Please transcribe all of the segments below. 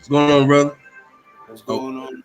What's going on, brother? What's Oh, going on?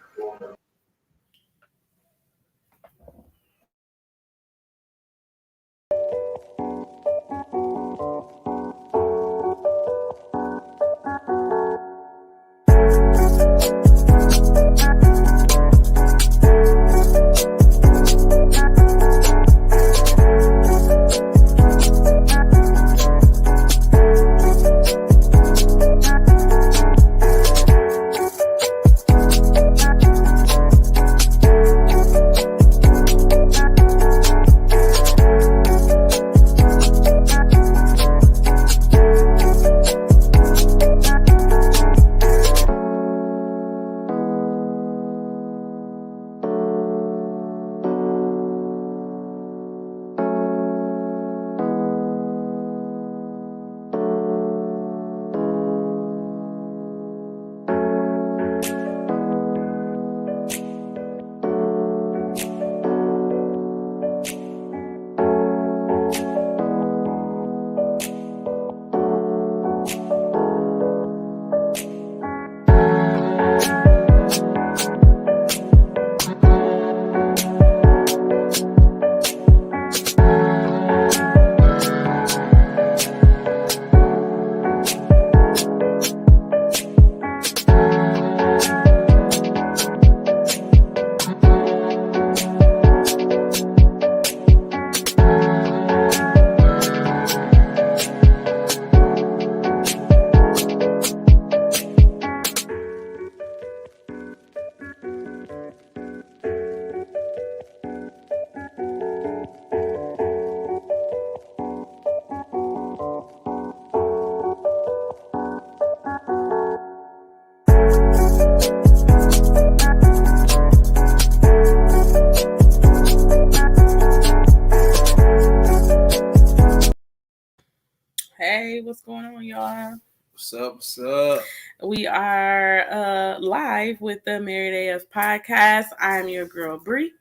Hey, what's going on, y'all? What's up? What's up? We are live with the Married AF podcast. I'm your girl, Bree.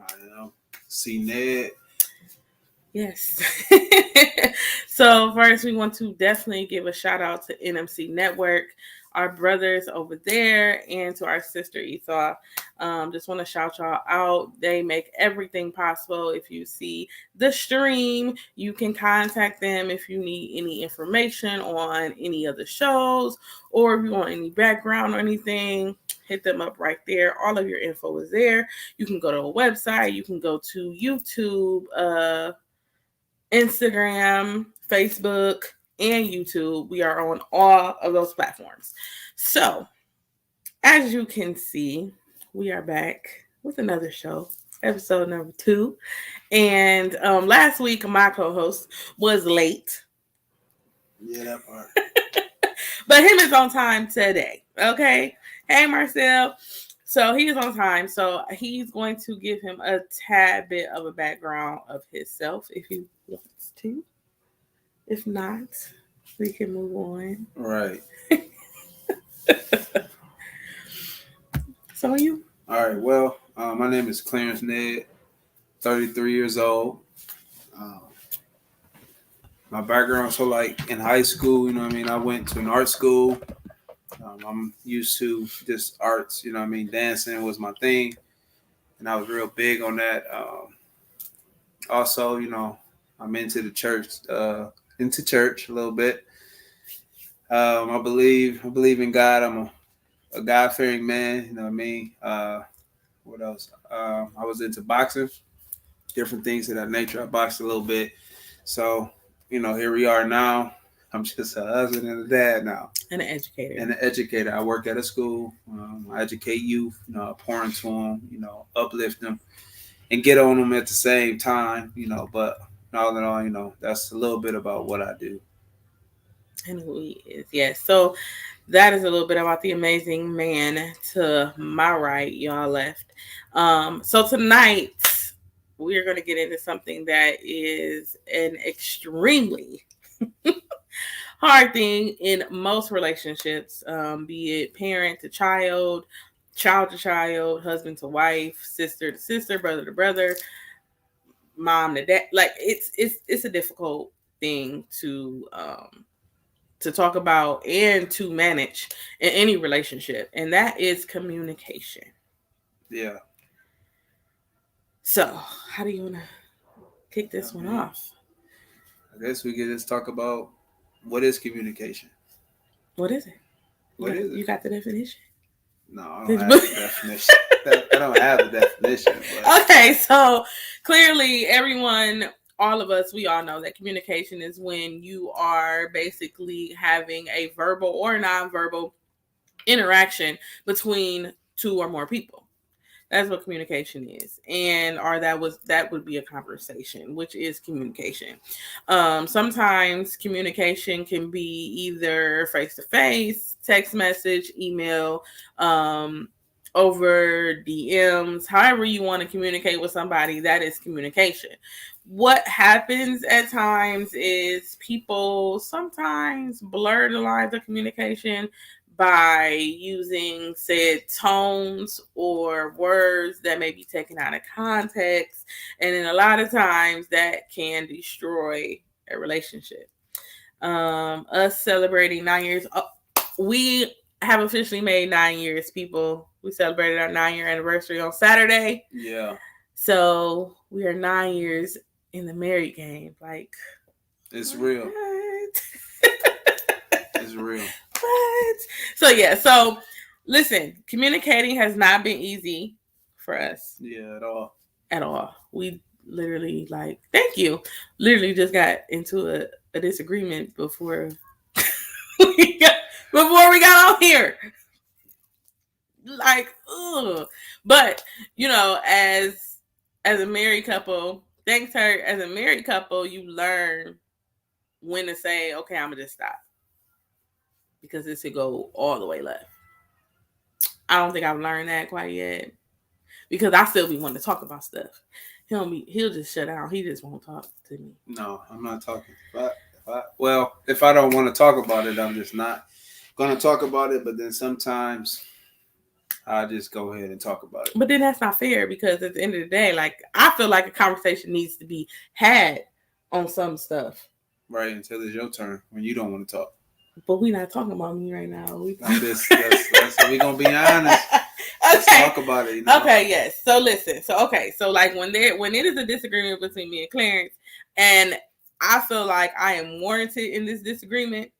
I am C Ned. Yes. So first, we want to definitely give a shout out to NMC Network, our brothers over there, and to our sister Esau. Just want to shout y'all out. They make everything possible. If you see the stream, you can contact them if you need any information on any of the shows, or if you want any background or anything, hit them up right there. All of your info is there. You can go to a website. You can go to YouTube, Instagram, Facebook, and YouTube. We are on all of those platforms. So, as you can see, we are back with another show, episode number 2. And last week, my co-host was late. Yeah, that part. But him is on time today. Okay. Hey, Marcel. So he is on time. So he's going to give him a tad bit of a background of himself if he wants to. If not, we can move on. Right. So are you? All right. Well, my name is Clarence Ned, 33 years old. My background, so like in high school, I went to an art school. I'm used to just arts, dancing was my thing. And I was real big on that. Also, I'm into the church, a little bit. I believe in God. I'm a God-fearing man. You know what I mean? What else? I was into boxing, different things of that nature. I boxed a little bit. So, here we are now. I'm just a husband and a dad now. And an educator. I work at a school. I educate youth, I pour into them, uplift them and get on them at the same time, but all in all, that's a little bit about what I do. And who he is. Yes. So that is a little bit about the amazing man to my right, y'all left. So tonight we're going to get into something that is an extremely hard thing in most relationships, be it parent to child, child to child, husband to wife, sister to sister, brother to brother, mom to dad. Like it's a difficult thing to to talk about and to manage in any relationship, and that is communication. Yeah. So, how do you want to kick this one off? I guess we could just talk about what is communication. What is it? What is it? You got the definition? No, I don't have the definition. I don't have the definition. But. Okay, so clearly everyone, all of us, we all know that communication is when you are basically having a verbal or nonverbal interaction between two or more people. That's what communication is, and or that would be a conversation, which is communication. Sometimes communication can be either face to face, text message, email, over DMs. However you want to communicate with somebody, that is communication. What happens at times is people sometimes blur the lines of communication by using said tones or words that may be taken out of context. And then a lot of times that can destroy a relationship. Us celebrating 9 years. We have officially made 9 years, people. We celebrated our 9-year anniversary on Saturday. Yeah. So we are 9 years in the married game. Like, it's real. It's real. What? So yeah, so listen, communicating has not been easy for us. Yeah, at all. At all. We literally thank you. Literally just got into a disagreement before we got on here. Ugh. But, as a married couple, thanks her, as a married couple, you learn when to say, okay, I'm gonna just stop. Because this could go all the way left. I don't think I've learned that quite yet. Because I still be wanting to talk about stuff. He'll just shut down. He just won't talk to me. No, I'm not talking. If I don't want to talk about it, I'm just not going to talk about it. But then sometimes I just go ahead and talk about it. But then that's not fair, because at the end of the day, I feel like a conversation needs to be had on some stuff. Right, until it's your turn when you don't want to talk. But we're not talking about me right now. We're going to be honest. Let's talk about it. Okay, yes. So listen. So when it is a disagreement between me and Clarence, and I feel like I am warranted in this disagreement.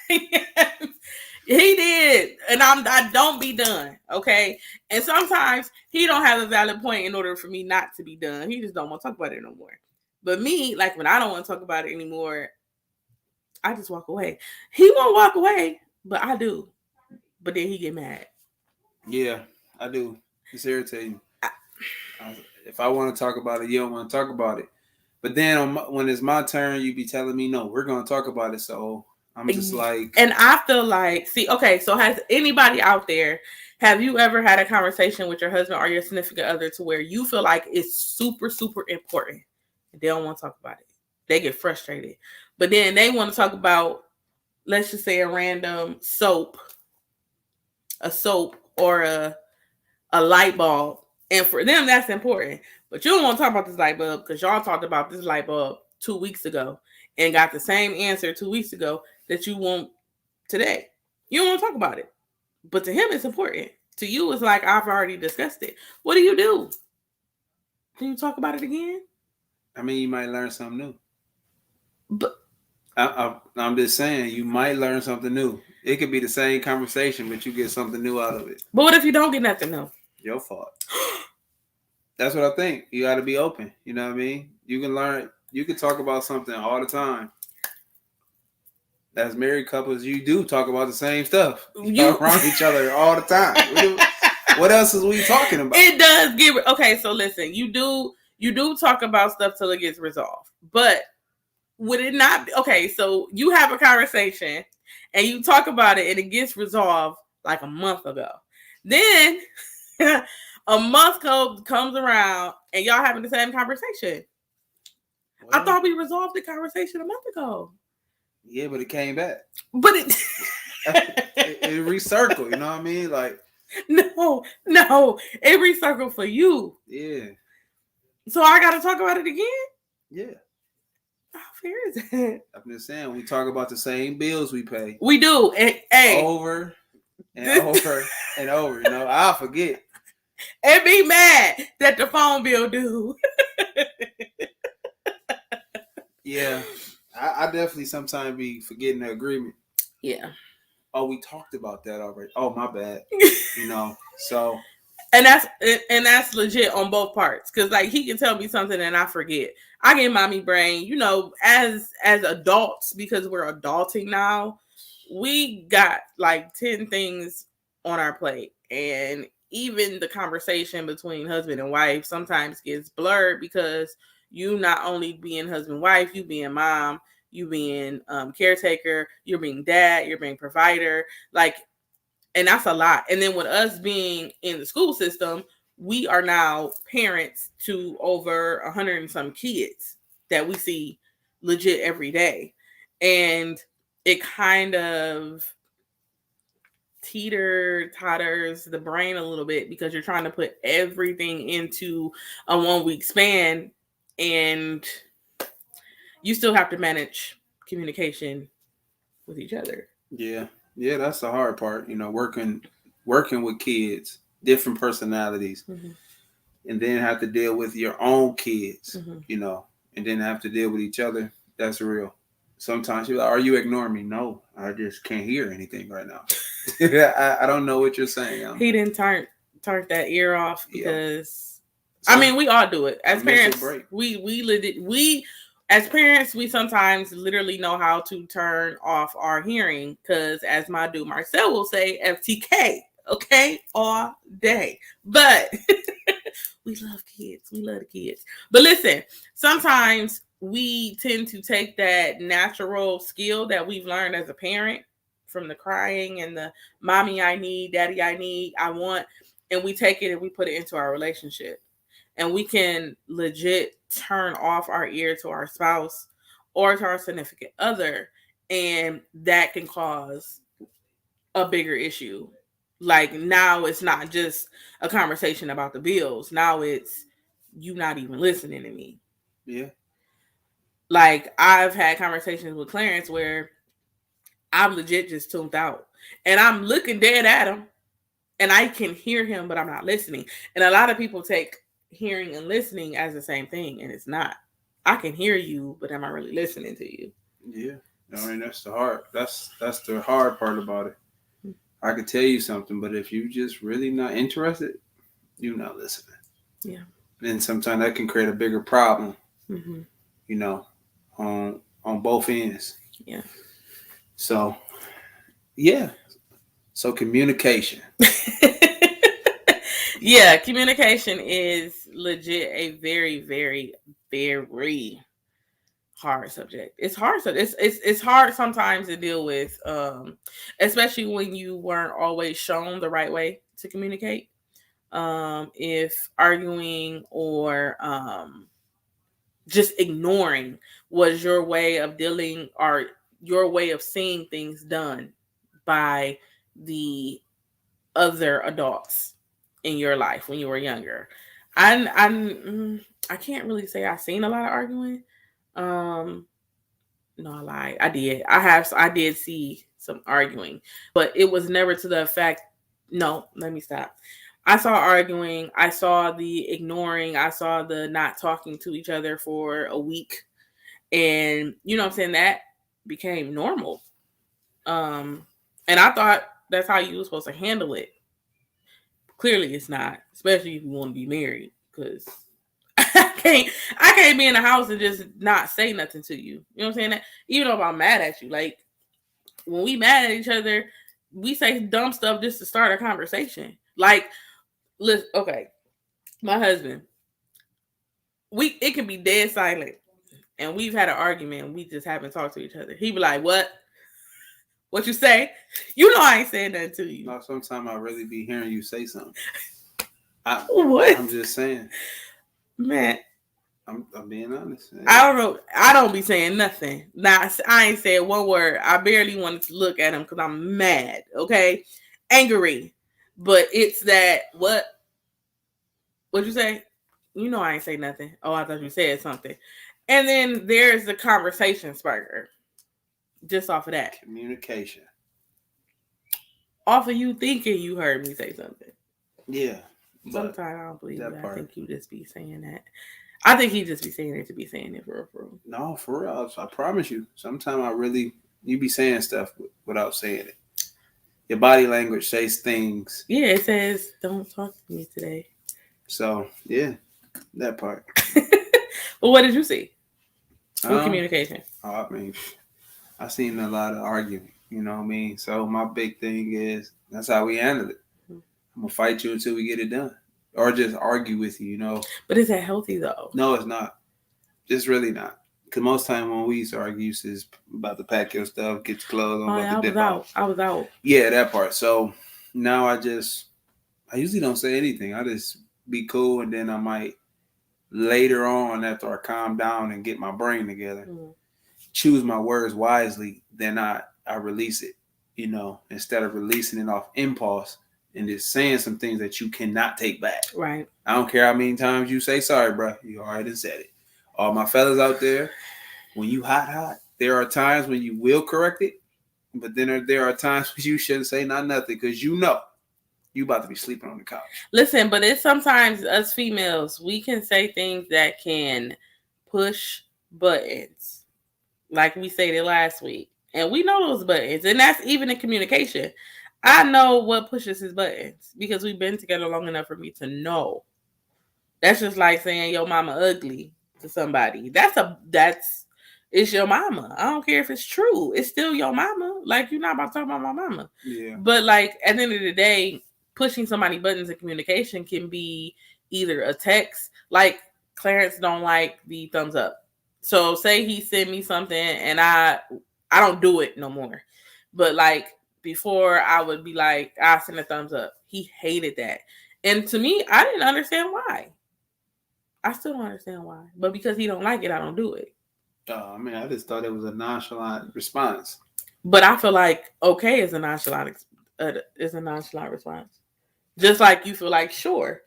He did, and I don't be done, okay? And sometimes he don't have a valid point in order for me not to be done. He just don't want to talk about it no more. But me, when I don't want to talk about it anymore, I just walk away. He won't walk away, but I do. But then he get mad. Yeah, I do. It's irritating. If I want to talk about it, you don't want to talk about it. But then when it's my turn, you be telling me, no, we're going to talk about it. So I'm just like... And I feel like, so has anybody out there, have you ever had a conversation with your husband or your significant other to where you feel like it's super, super important and they don't want to talk about it? They get frustrated. But then they want to talk about, let's just say, a random soap or a light bulb. And for them, that's important. But you don't want to talk about this light bulb because y'all talked about this light bulb 2 weeks ago and got the same answer 2 weeks ago that you want today. You don't want to talk about it. But to him, it's important. To you, it's like, I've already discussed it. What do? Do you talk about it again? I mean, you might learn something new. But I'm just saying, you might learn something new. It could be the same conversation, but you get something new out of it. But what if you don't get nothing new? Your fault. That's what I think. You got to be open. You know what I mean? You can learn. You can talk about something all the time. As married couples, you do talk about the same stuff. You talk around each other all the time. What else is we talking about? It does get... Okay, so listen. You do talk about stuff till it gets resolved. But would it not be... Okay, so you have a conversation and you talk about it and it gets resolved like a month ago. Then a month comes around and y'all having the same conversation. Well, I thought we resolved the conversation a month ago. Yeah, but it came back. But it recircled, you know what I mean? No, it recircled for you. Yeah. So I got to talk about it again? Yeah. I fair is that? I'm just saying, we talk about the same bills we pay. We do. Hey, over and over and over. You know, I'll forget. And be mad that the phone bill due. Yeah. I definitely sometimes be forgetting the agreement. Yeah. Oh, we talked about that already. Oh, my bad. You know, so. And that's legit on both parts. Cause like he can tell me something and I forget. I get mommy brain, you know, as adults, because we're adulting now, we got like 10 things on our plate. And even the conversation between husband and wife sometimes gets blurred because you not only being husband wife, you being mom, you being caretaker, you're being dad, you're being provider, like, and that's a lot. And then with us being in the school system, we are now parents to over 100 and some kids that we see legit every day. And it kind of totters the brain a little bit because you're trying to put everything into a 1 week span, and you still have to manage communication with each other. Yeah, that's the hard part. You know, working with kids, different personalities, and then have to deal with your own kids. You know, and then have to deal with each other. That's real. Sometimes you're like, "Are you ignoring me?" No, I just can't hear anything right now. I don't know what you're saying. He didn't turn that ear off because I mean, we all do it as parents. We as parents, we sometimes literally know how to turn off our hearing because, as my dude Marcel will say, FTK, okay, all day. But we love kids. We love the kids. But listen, sometimes we tend to take that natural skill that we've learned as a parent from the crying and the mommy I need, daddy I need, I want, and we take it and we put it into our relationship. And we can legit turn off our ear to our spouse or to our significant other. And that can cause a bigger issue. Like now it's not just a conversation about the bills. Now it's you not even listening to me. Yeah. Like I've had conversations with Clarence where I'm legit just tuned out. And I'm looking dead at him. And I can hear him, but I'm not listening. And a lot of people take hearing and listening as the same thing, and it's not. I can hear you, but am I really listening to you? Yeah, I mean that's the hard part about it. I could tell you something, but if you just really not interested, you're not listening. Yeah. Then sometimes that can create a bigger problem. Mm-hmm. You know, on both ends. Yeah. So, yeah. So communication. Yeah, communication is legit a very, very, very hard subject. It's hard. So it's hard sometimes to deal with, especially when you weren't always shown the right way to communicate. If arguing or just ignoring was your way of dealing or your way of seeing things done by the other adults in your life when you were younger. I can't really say I've seen a lot of arguing. No, I lied. I did. I did see some arguing, but it was never to the effect. No, let me stop. I saw arguing. I saw the ignoring. I saw the not talking to each other for a week. And you know what I'm saying? That became normal. And I thought that's how you were supposed to handle it. Clearly it's not, especially if you want to be married, because I can't be in the house and just not say nothing to you. You know what I'm saying? That even though if I'm mad at you, like when we mad at each other, we say dumb stuff just to start a conversation. Like, listen, okay, my husband, it can be dead silent, and we've had an argument, and we just haven't talked to each other. He be like, "What? What you say? You know I ain't saying nothing to you." No, sometimes I really be hearing you say something. What? I'm just saying, man. I'm being honest. I don't know. I don't be saying nothing. Now I ain't said one word. I barely wanted to look at him because I'm mad. Okay, angry. But it's that what? What'd you say? You know I ain't say nothing. Oh, I thought you said something. And then there's the conversation sparker. Just off of that. Communication. Off of you thinking you heard me say something. Yeah. Sometimes I don't believe that you. I part. think you just be saying that. I think he just be saying it to be saying it for real. No, for real. I promise you. Sometimes you be saying stuff without saying it. Your body language says things. Yeah, it says, don't talk to me today. So, yeah, that part. Well, what did you see? With communication? I mean, I seen a lot of arguing. You know what I mean? So my big thing is that's how we handle it. I'm gonna fight you until we get it done, or just argue with you. You know. But is that healthy though? No, it's not. It's really not. Because most time when we used to argue, it's about to pack your stuff, get your clothes on, about to dip out. I was out. Yeah, that part. So now I usually don't say anything. I just be cool, and then I might later on, after I calm down and get my brain together, choose my words wisely. Then I release it, you know, instead of releasing it off impulse and just saying some things that you cannot take back. Right. I don't care how many times you say sorry, bro. You already said it. All my fellas out there, when you hot, there are times when you will correct it, but then there are times when you shouldn't say nothing because you know you about to be sleeping on the couch. Listen, but it's sometimes us females, we can say things that can push buttons, like we stated last week. And we know those buttons, and that's even in communication. I know what pushes his buttons because we've been together long enough for me to know. That's just like saying your mama ugly to somebody. It's your mama. I don't care if it's true. It's still your mama. Like, you're not about to talk about my mama. Yeah. But like at the end of the day, pushing somebody buttons in communication can be either a text. Like Clarence don't like the thumbs up. So say he sent me something and I don't do it no more. But like before, I would be like, I send a thumbs up. He hated that. And to me, I didn't understand why. I still don't understand why. But because he don't like it, I don't do it. I mean, I just thought it was a nonchalant response. But I feel like okay is a nonchalant response. Just like you feel like sure.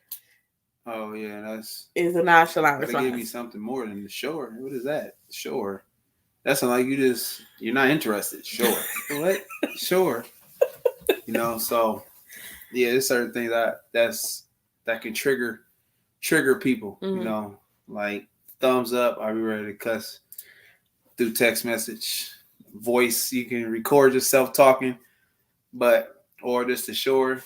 Oh yeah, is a nonchalant response. Give me something more than sure. What is that? Sure. That's like you're not interested. Sure. What? Sure. You know, so yeah, there's certain things that can trigger people, you know, like thumbs up, I'll be ready to cuss through text message, voice, you can record yourself talking, or just the sure.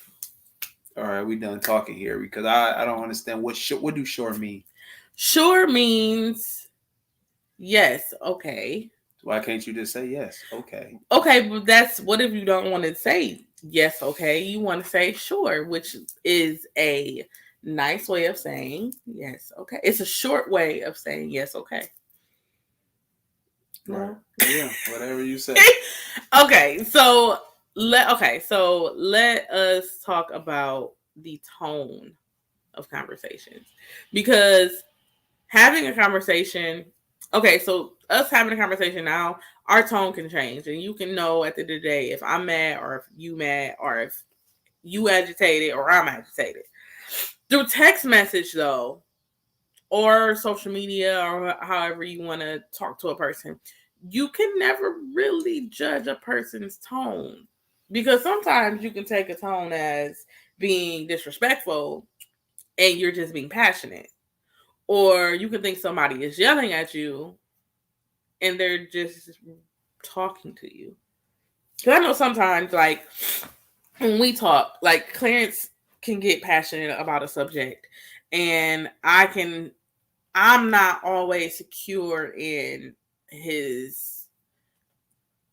All right, we done talking here because I don't understand what do sure mean? Sure means yes, okay. Why can't you just say yes, okay? Okay, but that's what if you don't want to say yes, okay? You want to say sure, which is a nice way of saying yes, okay. It's a short way of saying yes, okay. No? Yeah, whatever you say. Okay, so let us talk about the tone of conversations, because having a conversation, okay, so us having a conversation now, our tone can change, and you can know at the end of the day if I'm mad or if you mad or if you agitated or I'm agitated. Through text message though, or social media, or however you want to talk to a person, you can never really judge a person's tone, because sometimes you can take a tone as being disrespectful and you're just being passionate, or you can think somebody is yelling at you and they're just talking to you. Because I know sometimes, like, when we talk, like, Clarence can get passionate about a subject, and I'm not always secure in his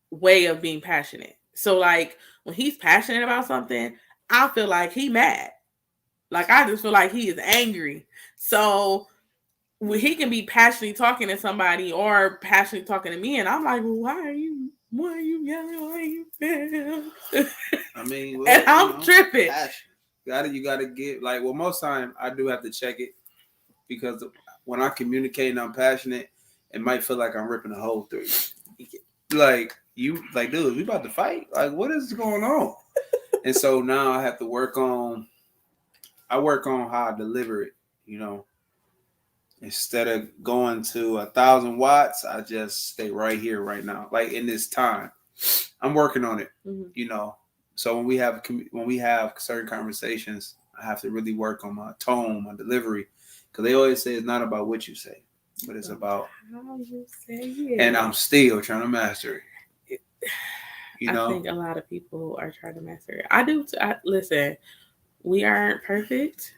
way of being passionate. So, like, when he's passionate about something, I feel like he mad. Like, I just feel like he is angry. So, when he can be passionately talking to somebody or passionately talking to me, and I'm like, well, why are you yelling? Why are you feel? I mean, and I'm tripping. You gotta get, like, well, most time I do have to check it, because when I communicate and I'm passionate, it might feel like I'm ripping a hole through you. Like, dude, we about to fight? Like, what is going on? And so now I have to work on how I deliver it, you know. Instead of going to 1,000 watts, I just stay right here, right now. Like in this time, I'm working on it. You know, so when we have certain conversations, I have to really work on my tone, my delivery, because they always say it's not about what you say, but it's about how you say it. And I'm still trying to master it. You know, I think a lot of people are trying to master it. I do. Listen, we aren't perfect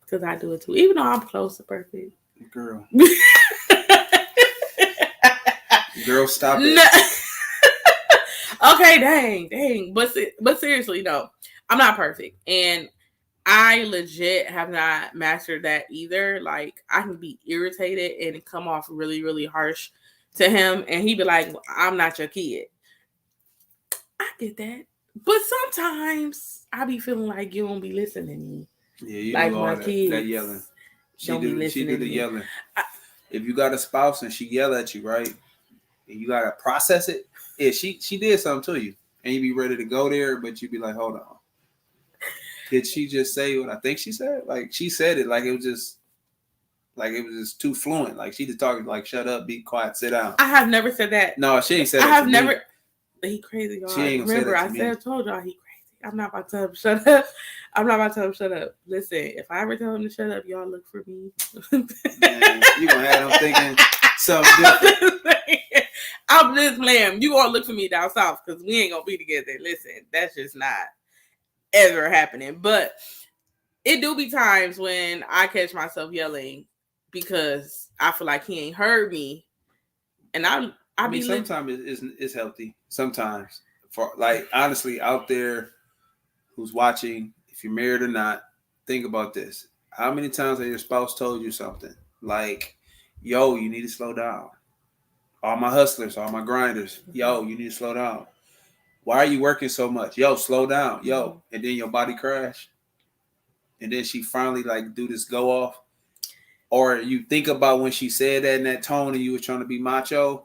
because I do it too. Even though I'm close to perfect, girl. Girl, stop it. No. Okay, dang. But seriously, no, I'm not perfect, and I legit have not mastered that either. Like, I can be irritated and come off really, really harsh to him, and he'd be like, "I'm not your kid." I get that, but sometimes I be feeling like you don't be listening to me. Yeah, you like do all my that, kids that yelling. She don't be listening. She do the to me. yelling. If you got a spouse and she yell at you, right, and you gotta process it. Yeah, she did something to you, and you be ready to go there, but you be like, hold on, did she just say what I think she said? Like she said it like it was just too fluent. Like she just talking like, shut up, be quiet, sit down. I have never said that. No, she ain't said that. I have to never. Me. He crazy, y'all. She ain't gonna Remember, say that I to said, me. I told y'all he crazy. I'm not about to tell him shut up. I'm not about to tell him shut up. Listen, if I ever tell him to shut up, y'all look for me. Man, you gonna have them thinking something different. I'm just playing. You gonna look for me down south because we ain't gonna be together. Listen, that's just not ever happening. But it do be times when I catch myself yelling because I feel like he ain't heard me, and I mean, sometimes it's healthy. Sometimes, for like honestly, out there who's watching, if you're married or not, think about this. How many times has your spouse told you something like, "Yo, you need to slow down." All my hustlers, all my grinders, yo, you need to slow down. Why are you working so much? Yo, slow down, yo. And then your body crash. And then she finally like do this go off. Or you think about when she said that in that tone and you were trying to be macho,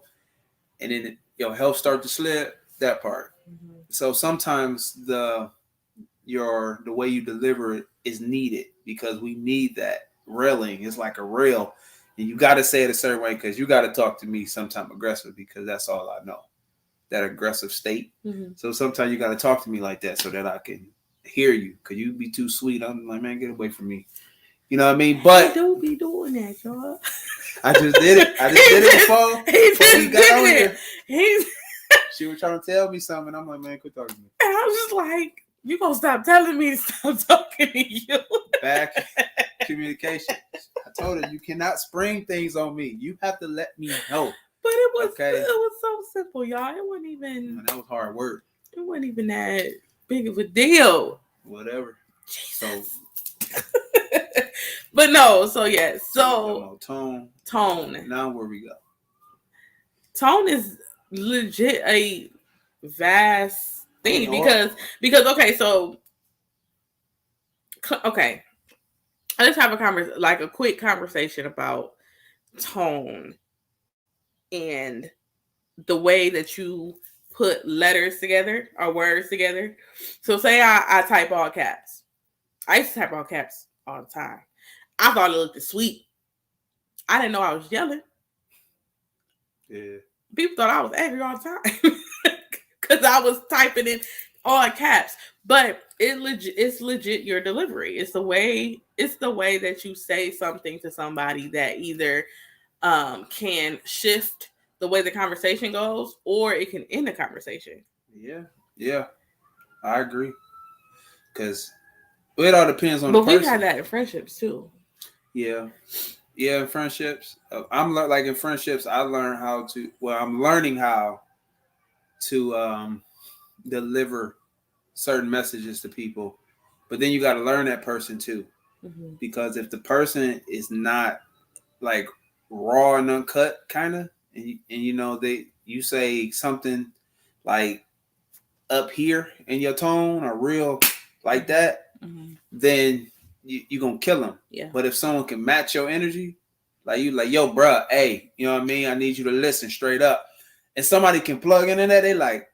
and then your health start to slip. That part. So sometimes the way you deliver it is needed because we need that railing. It's like a rail, and you got to say it a certain way because you got to talk to me sometime aggressive because that's all I know. That aggressive state. So sometimes you got to talk to me like that so that I can hear you. Cause you be too sweet. I'm like, man, get away from me. You know what I mean? But I don't be doing that, y'all. I just did it. I just did it before we got on here. She was trying to tell me something. I'm like, man, quit talking to me. And I was just like, you gonna stop telling me to stop talking to you. Back communication. I told her you cannot spring things on me. You have to let me know. But it was so simple, y'all. It wasn't even. Man, that was hard work. It wasn't even that big of a deal. Whatever. Jesus. But no, so yes, so tone. Now where we go? Tone is legit a vast thing because okay, so okay, let's have a quick conversation about tone and the way that you put letters together or words together. So say I type all caps. I used to type all caps all the time. I thought it looked sweet. I didn't know I was yelling. Yeah. People thought I was angry all the time because I was typing in all caps. But it's legit your delivery. It's the way that you say something to somebody that either can shift the way the conversation goes or it can end the conversation. Yeah, I agree. Because it all depends on the person. But we've had that in friendships too. Yeah, in friendships. I'm like in friendships. I'm learning how to deliver certain messages to people. But then you got to learn that person too, because if the person is not like raw and uncut, kind of, and you say something like up here in your tone or real like that, then you gonna kill them. Yeah. But if someone can match your energy, like yo, bruh, hey, you know what I mean? I need you to listen straight up. And somebody can plug in that, they like,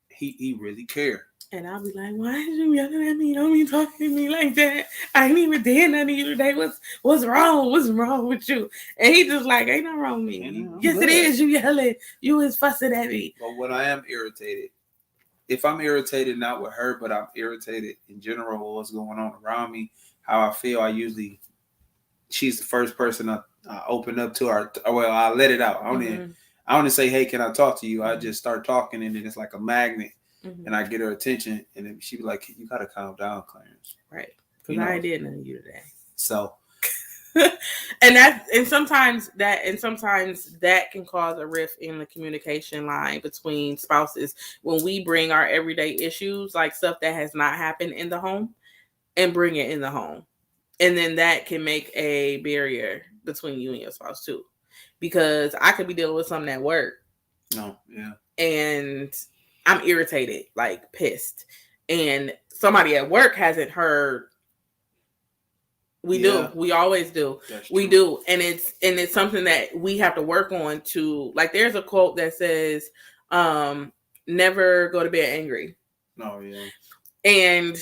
he really care. And I'll be like, why is you yelling at me? Don't be talking to me like that. I ain't even did nothing to you today. What's wrong? What's wrong with you? And he just like, ain't nothing wrong with me. Yes, good. It is. You yelling. You is fussing at me. But when I am irritated, if I'm irritated not with her, but I'm irritated in general with what's going on around me, how I feel, she's the first person I open up to her. Well, I let it out. I don't say, hey, can I talk to you? I just start talking, and then it's like a magnet. And I get her attention, and then she be like, "You gotta calm down, Clarence." Right? Because I ain't did nothing to you today. So, and sometimes that can cause a rift in the communication line between spouses when we bring our everyday issues, like stuff that has not happened in the home, and bring it in the home, and then that can make a barrier between you and your spouse too, because I could be dealing with something at work. No, yeah, and I'm irritated, like pissed. And somebody at work hasn't heard. We do. We always do. We do. And it's something that we have to work on to, like, there's a quote that says, never go to bed angry. Oh, yeah. And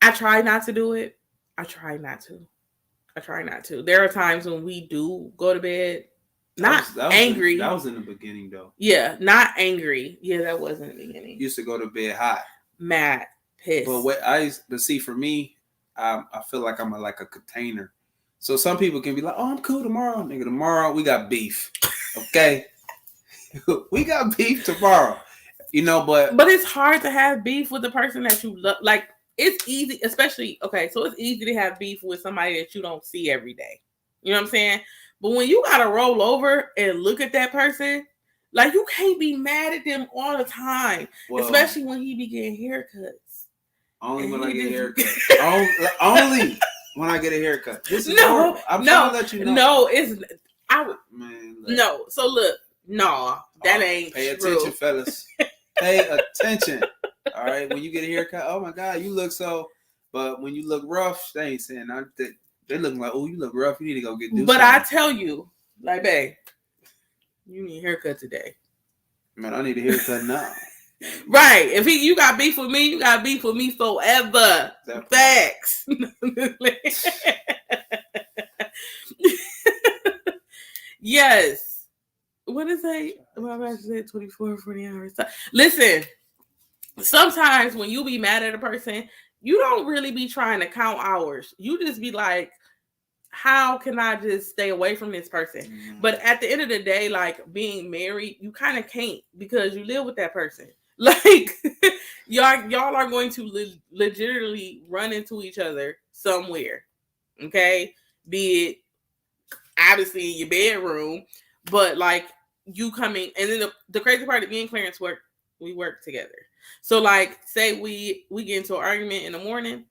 I try not to do it. I try not to. There are times when we do go to bed Not angry. That was in the beginning, though. Yeah, not angry. Yeah, that was in the beginning. Used to go to bed hot, mad, pissed. But see, for me, I feel like I'm like a container. So some people can be like, "Oh, I'm cool tomorrow, nigga. Tomorrow we got beef, okay? We got beef tomorrow, you know." But it's hard to have beef with the person that you love. Like, it's easy, especially so it's easy to have beef with somebody that you don't see every day. You know what I'm saying? But when you gotta roll over and look at that person, like, you can't be mad at them all the time, especially when he be getting haircuts. Only when I get a haircut. Only when I get a haircut. This is horrible. I'm trying to let you know. No, it's no. So look, that ain't pay true. Attention, fellas. Pay attention. All right, when you get a haircut, oh my God, you look so. But when you look rough, they ain't saying nothing. They looking like, oh, you look rough. You need to go do But something. I tell you, like, babe, you need a haircut today. Man, I need a haircut now. Right. If you got beef with me, you got beef with me forever. Facts. Yes. What is that? Well, I said 24 or 40 hours. Listen, sometimes when you be mad at a person, you don't really be trying to count hours. You just be like, how can I just stay away from this person? Mm-hmm. But at the end of the day, like, being married, you kind of can't, because you live with that person. Like, y'all are going to legitimately run into each other somewhere. Okay? Be it obviously in your bedroom, but like, you coming, and then the crazy part of me and Clarence we work together. So, like, say we get into an argument in the morning,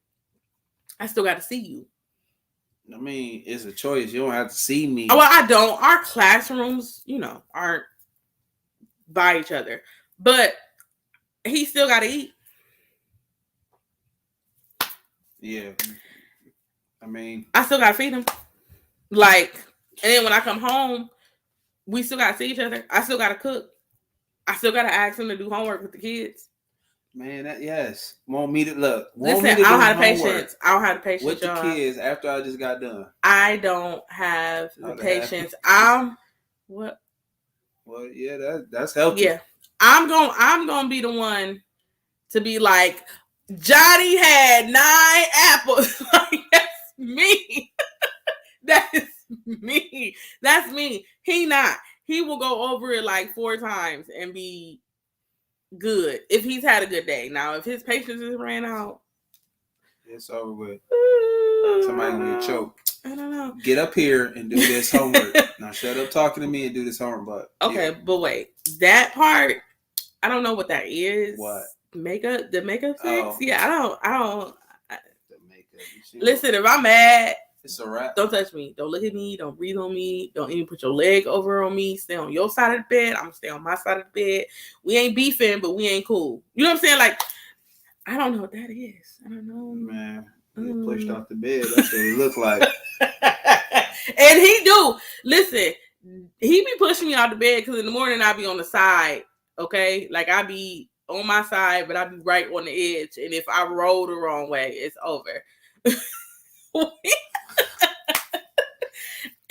I still got to see you. I mean, it's a choice. You don't have to see me. Well, I don't. Our classrooms, aren't by each other. But he still got to eat. Yeah. I mean, I still got to feed him. Like, and then when I come home, we still got to see each other. I still got to cook. I still got to ask him to do homework with the kids. Man, yes. Want me to look. Listen, I don't have the patience. I don't have the patience with the kids after I just got done. I don't have the patience. What? Well, yeah, that's healthy. Yeah, I'm gonna be the one to be like, Johnny had 9 apples. Like, that's me. That is me. That's me. He not. He will go over it like 4 times and be good if he's had a good day. Now, if his patience is ran out, it's over with. Somebody gonna get choked. I don't know. Get up here and do this homework. Now shut up talking to me and do this homework. But okay, but wait, that part, I don't know what that is. What? The makeup things? Oh. Yeah, I don't. The makeup. Listen, if I'm mad, it's a wrap. Don't touch me. Don't look at me. Don't breathe on me. Don't even put your leg over on me. Stay on your side of the bed. I'm going to stay on my side of the bed. We ain't beefing, but we ain't cool. You know what I'm saying? Like, I don't know what that is. I don't know. Man, get pushed off the bed. That's what it look like. And he do. Listen, he be pushing me out the bed because in the morning I be on the side, okay? Like, I be on my side, but I be right on the edge. And if I roll the wrong way, it's over.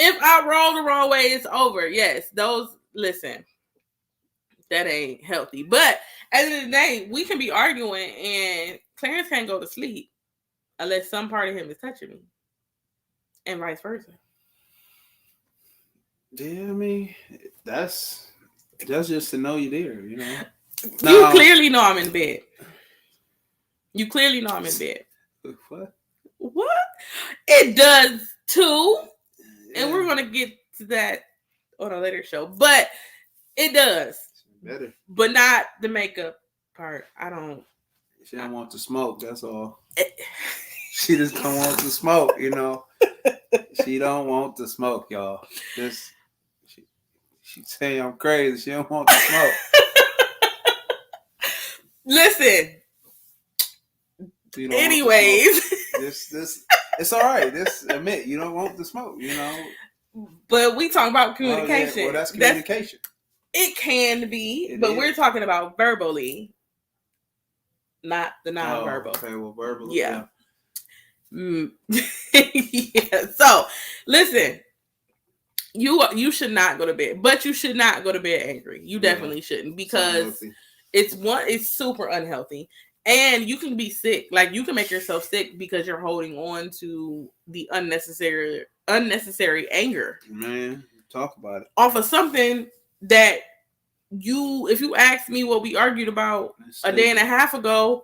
If I roll the wrong way, it's over. Yes, listen, that ain't healthy. But at the end of the day, we can be arguing and Clarence can't go to sleep unless some part of him is touching me. And vice versa. Yeah, I mean, that's just to know you're there, you know. You clearly know I'm in bed. You clearly know I'm in bed. What? It does too. Yeah. And we're going to get to that on a later show. But it does. Better. But not the makeup part. She don't want to smoke, that's all. She just don't want to smoke, you know. She don't want to smoke, y'all. She saying I'm crazy. She don't want to smoke. Listen. Anyways. This it's all right. Admit you don't want to smoke, you know. But we talking about communication. Oh, yeah. Well, that's communication. It can be, but we're talking about verbally, not the non-verbal. Oh, okay, well, verbally. Yeah. Yeah. So, listen. You should not go to bed, but you should not go to bed angry. You definitely shouldn't, because it's super unhealthy. And you can be sick. Like, you can make yourself sick because you're holding on to the unnecessary anger. Man, talk about it. Off of something that if you ask me what we argued about a day and a half ago,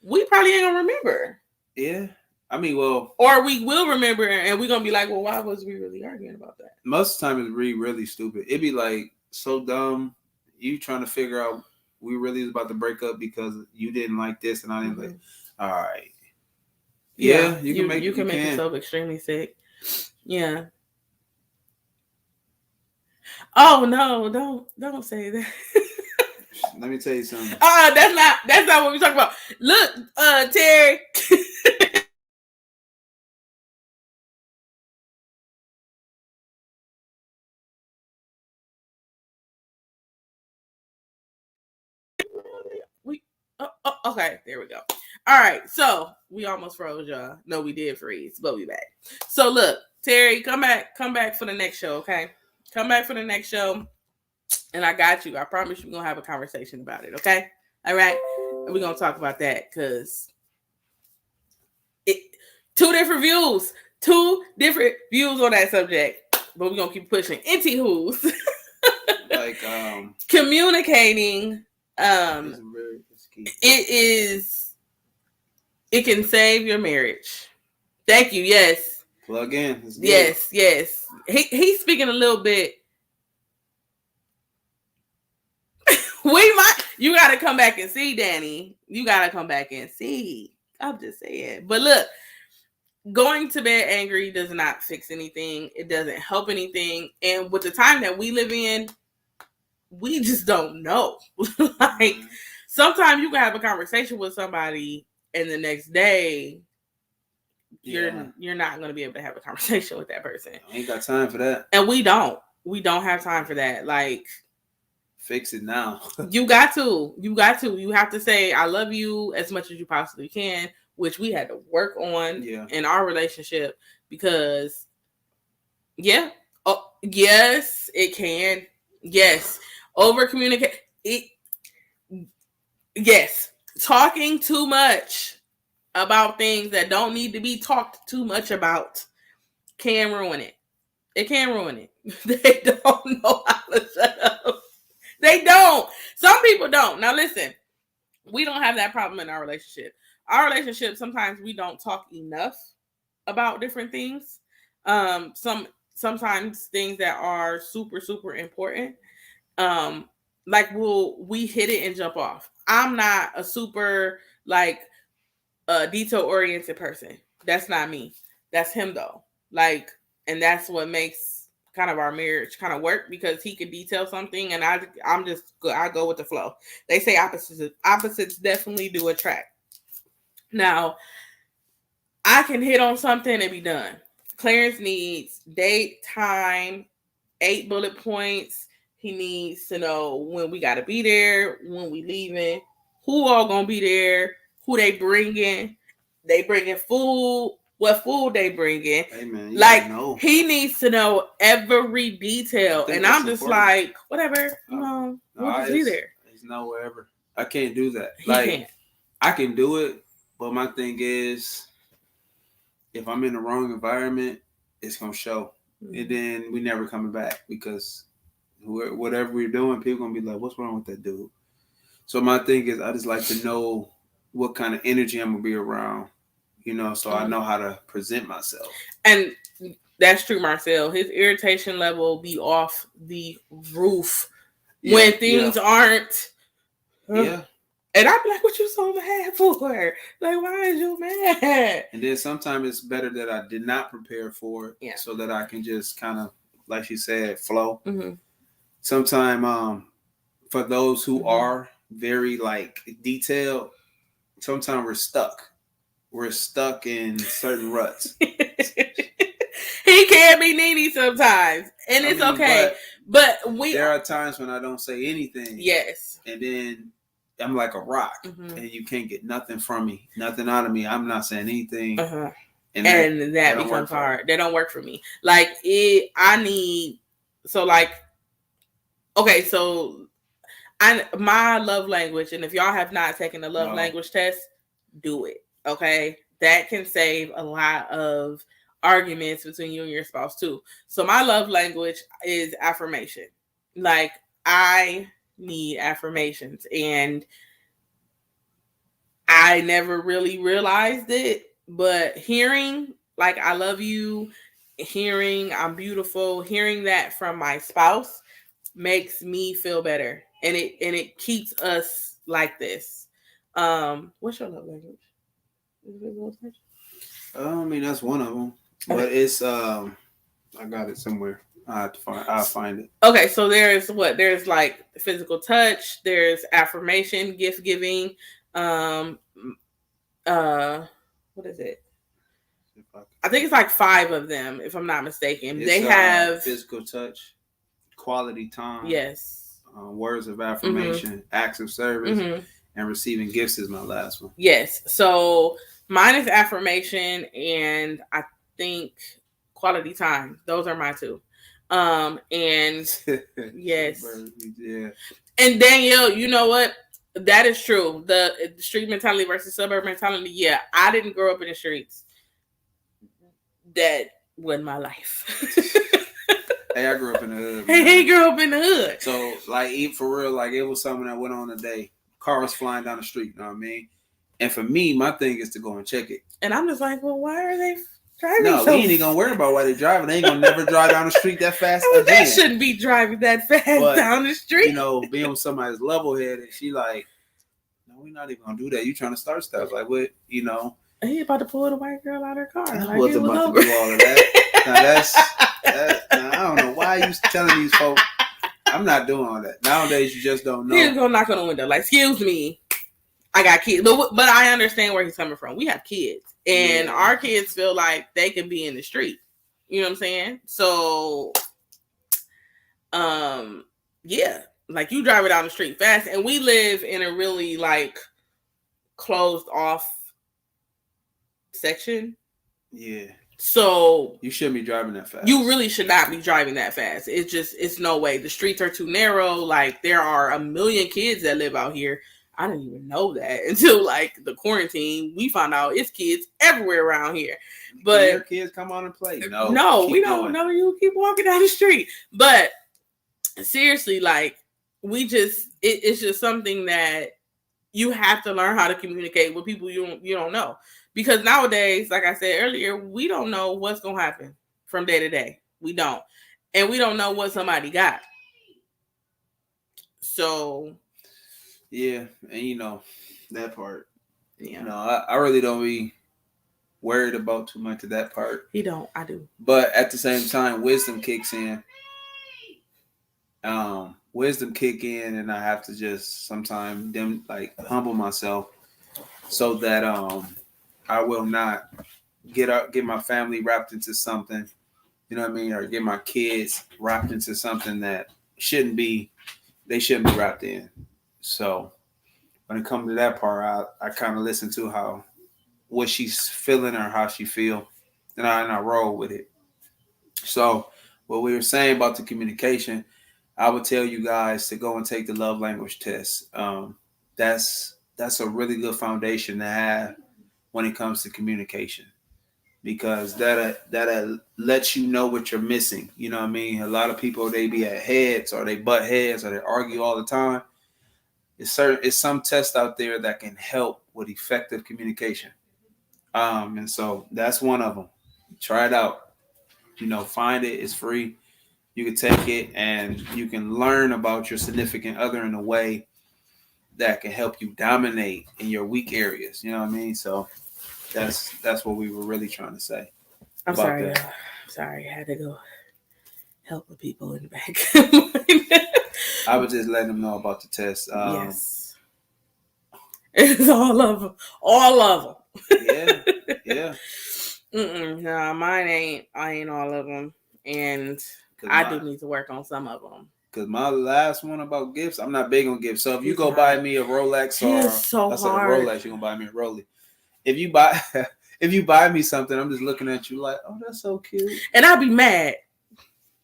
we probably ain't gonna remember. Yeah. I mean, well. Or we will remember and we're gonna be like, well, why was we really arguing about that? Most of the time it's really stupid. It'd be like so dumb. You trying to figure out we really was about to break up because you didn't like this and I didn't like. All right. Yeah, you can make yourself extremely sick. Yeah. Oh no! Don't say that. Let me tell you something. That's not what we talking about. Look, Terry. Okay, there we go. All right, so we almost froze, y'all. No, we did freeze, but we back. So look, Terry, come back for the next show, okay? Come back for the next show, and I got you. I promise you're gonna have a conversation about it, okay? All right, and we're gonna talk about that because two different views on that subject, but we're gonna keep pushing. Anywho's like communicating. It can save your marriage. Thank you. Yes. Plug in. Yes. He's speaking a little bit. You got to come back and see, Danny. You got to come back and see. I'm just saying. But look, going to bed angry does not fix anything. It doesn't help anything. And with the time that we live in, we just don't know. Like, sometimes you can have a conversation with somebody and the next day you're not going to be able to have a conversation with that person. I ain't got time for that. And we don't have time for that. Like, fix it now. You got to. You have to say, I love you as much as you possibly can, which we had to work on in our relationship because, yes, it can. Yes. Over communicate. Yes. Talking too much about things that don't need to be talked too much about can ruin it. It can ruin it. They don't know how to shut up. They don't. Some people don't. Now listen, we don't have that problem in our relationship. Our relationship, sometimes we don't talk enough about different things. Sometimes things that are super, super important. Like we hit it and jump off. I'm not a super detail oriented person. That's not me. That's him though. Like, and that's what makes kind of our marriage kind of work because he can detail something and I go with the flow. They say opposites definitely do attract. Now, I can hit on something and be done. Clarence needs date, time, 8 bullet points. He needs to know when we got to be there, when we leaving, who all gonna be there, who they bringing. They bringing food. What food they bringing? Hey man, like he needs to know every detail, and I'm just important. Like, whatever, we'll just be there. It's no wherever. I can't do that. I can do it, but my thing is, if I'm in the wrong environment, it's gonna show, and then we never coming back because whatever we're doing, people gonna be like, "What's wrong with that dude?" So my thing is, I just like to know what kind of energy I'm gonna be around, so I know how to present myself. And that's true, Marcel. His irritation level be off the roof when things aren't. Yeah. And I'd be like, what you so mad for? Like, why is you mad? And then sometimes it's better that I did not prepare for it, so that I can just kind of, like she said, flow. Mm-hmm. Sometimes, for those who are very detailed, sometimes we're stuck. We're stuck in certain ruts. He can be needy sometimes, and it's okay. But there are times when I don't say anything. Yes. And then I'm like a rock, and you can't get nothing from me, nothing out of me. I'm not saying anything. And that becomes hard. That don't work for me. My love language, and if y'all have not taken the love language test, do it. Okay, that can save a lot of arguments between you and your spouse too. So my love language is affirmation. I need affirmations, and I never really realized it, but hearing I love you, hearing I'm beautiful, hearing that from my spouse makes me feel better, and it keeps us like this. What's your love language? That's one of them, but it's I got it somewhere. I'll find it. Okay, so there's physical touch, there's affirmation, gift giving, what is it? I think it's 5 of them, if I'm not mistaken. They have physical touch, quality time. Yes. Words of affirmation, acts of service, and receiving gifts is my last one. Yes. So mine is affirmation, and I think quality time. Those are my 2. And yes. Yeah. And Danielle, you know what? That is true. The street mentality versus suburb mentality. Yeah, I didn't grow up in the streets. That wasn't my life. Hey, I grew up in the hood. He grew up in the hood. So, eat for real, it was something that went on today. Car was flying down the street, you know what I mean? And for me, my thing is to go and check it. And I'm just like, well, why are they driving? No, we ain't even gonna worry about why they're driving. They ain't gonna never drive down the street that fast again. They shouldn't be driving that fast down the street. Being with somebody's level headed, she no, we're not even gonna do that. You trying to start stuff what? He about to pull the white girl out of her car. I wasn't about to do all of that. Now, I don't know why you telling these folks. I'm not doing all that. Nowadays, you just don't know. He's gonna knock on the window, excuse me, I got kids. But I understand where he's coming from. We have kids, and our kids feel like they can be in the street. You know what I'm saying? So, yeah, you drive it down the street fast, and we live in a really closed off section. Yeah. So you shouldn't be driving that fast. You really should not be driving that fast. It's no way. The streets are too narrow. There are a million kids that live out here. I didn't even know that until the quarantine. We found out it's kids everywhere around here. But your kids come on and play. No, we don't know. You keep walking down the street. But seriously, it's just something that you have to learn how to communicate with people you don't know. Because nowadays, like I said earlier, we don't know what's going to happen from day to day. We don't. And we don't know what somebody got. So. Yeah. And, that part. Yeah. I really don't be worried about too much of that part. You don't. I do. But at the same time, wisdom kicks in. Wisdom kick in, and I have to just sometimes humble myself so that I will not get my family wrapped into something, you know what I mean, or get my kids wrapped into something that they shouldn't be wrapped in. So when it comes to that part, I kind of listen to what she's feeling or how she feel, and I roll with it. So what we were saying about the communication, I would tell you guys to go and take the love language test. That's a really good foundation to have when it comes to communication, because that lets you know what you're missing. You know what I mean? A lot of people, they be at heads, or they butt heads, or they argue all the time. It's some tests out there that can help with effective communication. And so that's one of them. Try it out. Find it. It's free. You can take it and you can learn about your significant other in a way that can help you dominate in your weak areas. You know what I mean? So that's what we were really trying to say. I'm about sorry, that. y'all. Sorry, I had to go help the people in the back. I was just letting them know about the test. Yes. It's all of them. All of them. Yeah. Nah, I ain't all of them. And I do need to work on some of them. Because my last one about gifts, I'm not big on gifts. So if you go buy me a Rolex, or so I said a hard. Rolex, you're gonna buy me a Rolex. If you buy me something, I'm just looking at you like, oh, that's so cute. And I'll be mad.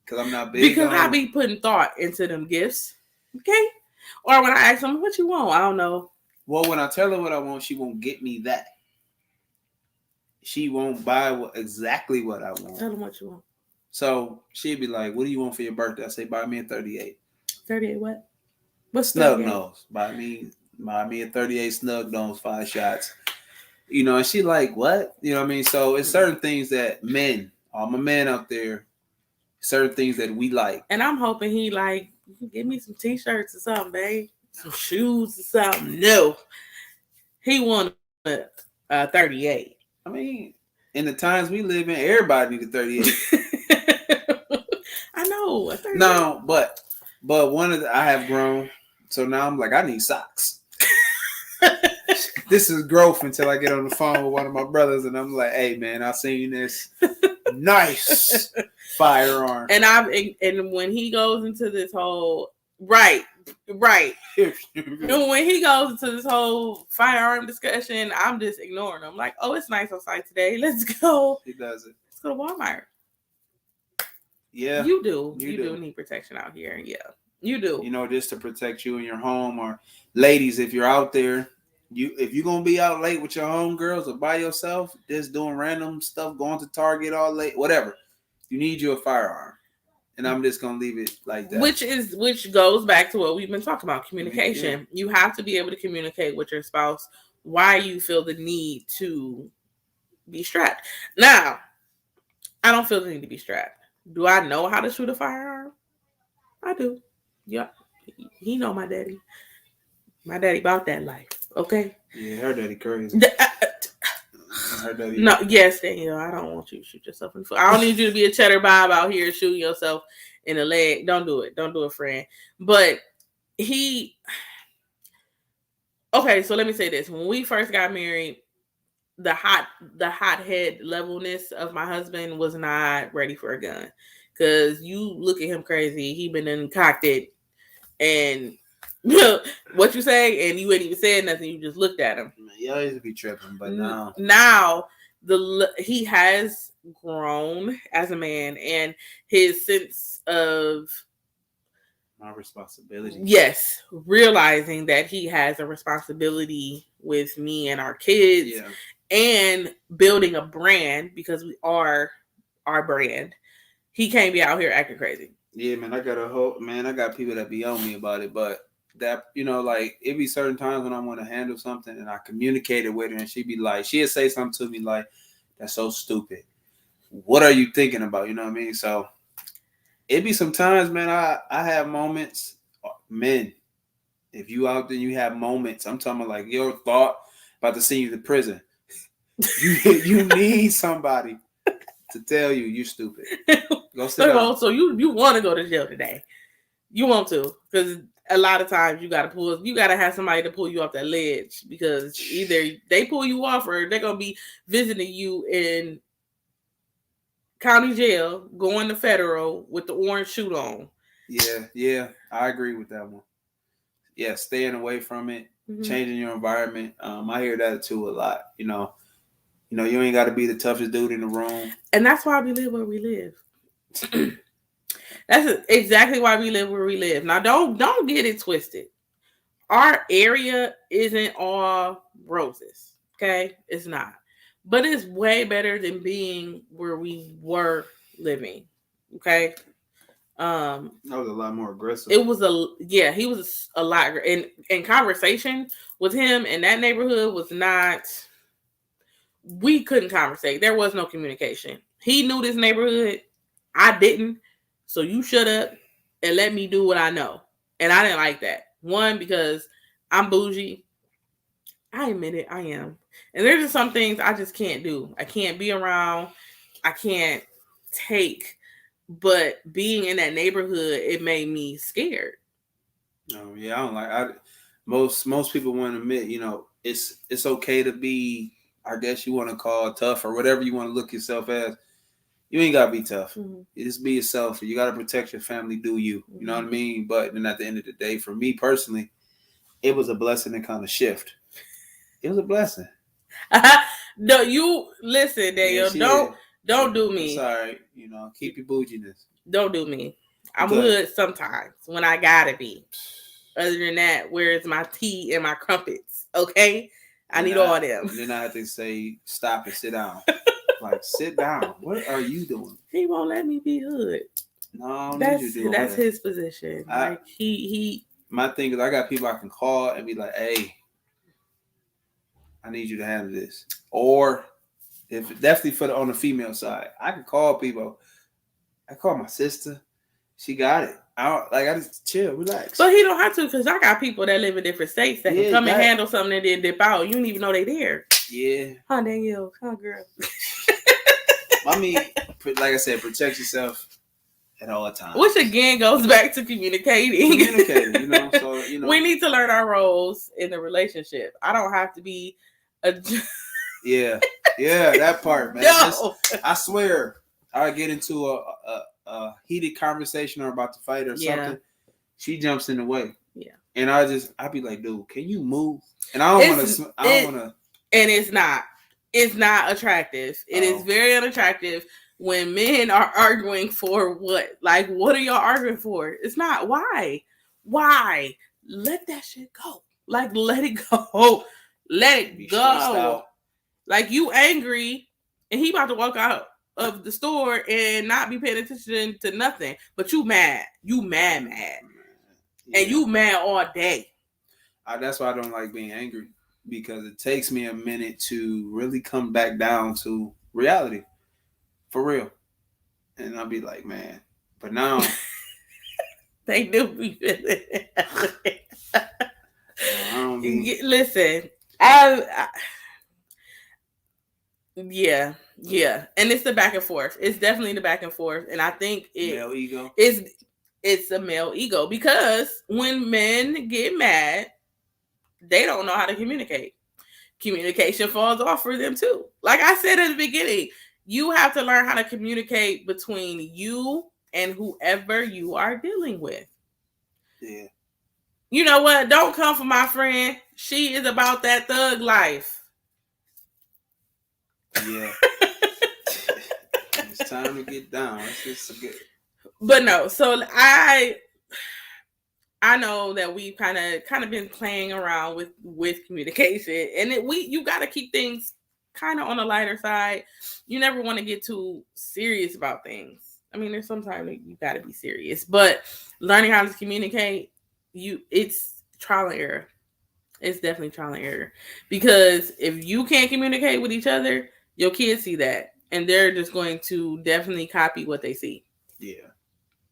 Because I'm not big. Because I be putting thought into them gifts. Okay? Or when I ask them, what you want? I don't know. Well, when I tell her what I want, she won't get me that. She won't buy exactly what I want. Tell them what you want. So she'd be like, what do you want for your birthday? I say, buy me a 38. 38 what? What's Snug nose. Buy me a 38 snug nose, 5 shots. And she like, what? You know what I mean? So it's certain things that men, all my men out there, certain things that we like. And I'm hoping he like, give me some t-shirts or something, babe. Some shoes or something. No. He wanted a 38. I mean, in the times we live in, everybody needs a 38. I know. A 38. No, but I have grown. So now I'm like, I need socks. This is growth until I get on the phone with one of my brothers and I'm like, hey man, I seen this nice firearm. And when he goes into this whole right. And when he goes into this whole firearm discussion, I'm just ignoring him. Like, oh, it's nice outside today. Let's go. He does it. Let's go to Walmart. Yeah. You do. You do need protection out here. Yeah. You do. Just to protect you in your home. Or ladies, if you're out there, if you're gonna be out late with your homegirls or by yourself, just doing random stuff, going to Target all late, whatever, you need you a firearm. And I'm just gonna leave it like that. Which goes back to what we've been talking about, communication. Yeah. You have to be able to communicate with your spouse why you feel the need to be strapped. Now, I don't feel the need to be strapped. Do I know how to shoot a firearm? I do. Yeah. He know my daddy. My daddy about that life. Okay? Yeah, her daddy crazy. Her daddy. No, yes, Daniel. I don't want you to shoot yourself in the foot. I don't need you to be a cheddar Bob out here shooting yourself in the leg. Don't do it. Don't do it, friend. But okay, so let me say this. When we first got married, the hothead levelness of my husband was not ready for a gun. Because you look at him crazy. He been in cocked it. And what you say, and you ain't even said nothing. You just looked at him. Y'all used to be tripping, but now he has grown as a man, and his sense of my responsibility. Yes, realizing that he has a responsibility with me and our kids, and building a brand, because we are our brand. He can't be out here acting crazy. Yeah, man, I got people that be on me about it, but that, like, it be certain times when I want to handle something and I communicate it with her and she'll say something to me like, that's so stupid. What are you thinking about? You know what I mean? So it be sometimes, man, I have moments, men, if you out there, you have moments, I'm talking about like your thought about to send you to prison. You need somebody to tell you stupid. Go sit down. So you want to go to jail today. You want to, because a lot of times you got to have somebody to pull you off that ledge, because either they pull you off or they're going to be visiting you in county jail, going to federal with the orange suit on. Yeah, I agree with that one. Yeah, staying away from it. changing your environment. I hear that too a lot. You ain't got to be the toughest dude in the room. And that's why we live where we live. That's exactly why we live where we live. Now, don't get it twisted. Our area isn't all roses. Okay, it's not, but it's way better than being where we were living. Okay. That was a lot more aggressive. He was a lot, and conversation with him in that neighborhood was not. We couldn't conversate. There was no communication. He knew this neighborhood. I didn't. So you shut up and let me do what I know. And I didn't like that. One, because I'm bougie. I admit it, I am. And there's just some things I just can't do. I can't be around. I can't take. But being in that neighborhood, it made me scared. Yeah, I don't like. Most people want to admit, it's okay to be. I guess you want to call it tough or whatever you want to look yourself as. You ain't gotta be tough. Mm-hmm. Just be yourself. You gotta protect your family. Do you? You know what I mean? But then at the end of the day, for me personally, it was a blessing to kind of shift. It was a blessing. No, you listen, Daniel. Don't do me. It's all right. Keep your bouginess. Don't do me. I'm good sometimes when I gotta be. Other than that, where's my tea and my crumpets? Okay, I need all them. And then I have to say, stop and sit down. Like, sit down. What are you doing? He won't let me be hood. No, that's his position. He. My thing is, I got people I can call and be like, "Hey, I need you to handle this." Or, if definitely on the female side, I can call people. I call my sister. She got it. I just chill, relax. But he don't have to, because I got people that live in different states that can come and handle something and then dip out. You don't even know they there. Yeah. Huh, Danielle? Huh, girl? I mean, like I said, protect yourself at all times. Which again goes back to communicating. So we need to learn our roles in the relationship. I don't have to be a. Yeah, that part, man. No. I swear, I get into a heated conversation or about to fight or something. She jumps in the way. Yeah, and I'd be like, dude, can you move? And I don't want to. And it's not attractive. It is very unattractive when men are arguing for what? Like, what are y'all arguing for? It's not. Why? Let that shit go. Like, let it go. Let it go. Like, you angry and he about to walk out of the store and not be paying attention to nothing. But you mad. You mad. Yeah. And you mad all day. That's why I don't like being angry. Because it takes me a minute to really come back down to reality. For real. And I'll be like, man. But now. They do be feeling it. Listen. Yeah. And it's the back and forth. It's definitely the back and forth. And I think male ego. It's a male ego. Because when men get mad, they don't know how to communicate. Communication falls off for them too. Like I said at the beginning, you have to learn how to communicate between you and whoever you are dealing with. Yeah. You know what? Don't come for my friend. She is about that thug life. Yeah. It's time to get down. It's just good. But no, so I know that we've kind of been playing around with communication, and you got to keep things kind of on the lighter side. You never want to get too serious about things. I mean, there's sometimes you got to be serious, but learning how to communicate, it's trial and error. It's definitely trial and error, because if you can't communicate with each other, your kids see that, and they're just going to definitely copy what they see. Yeah.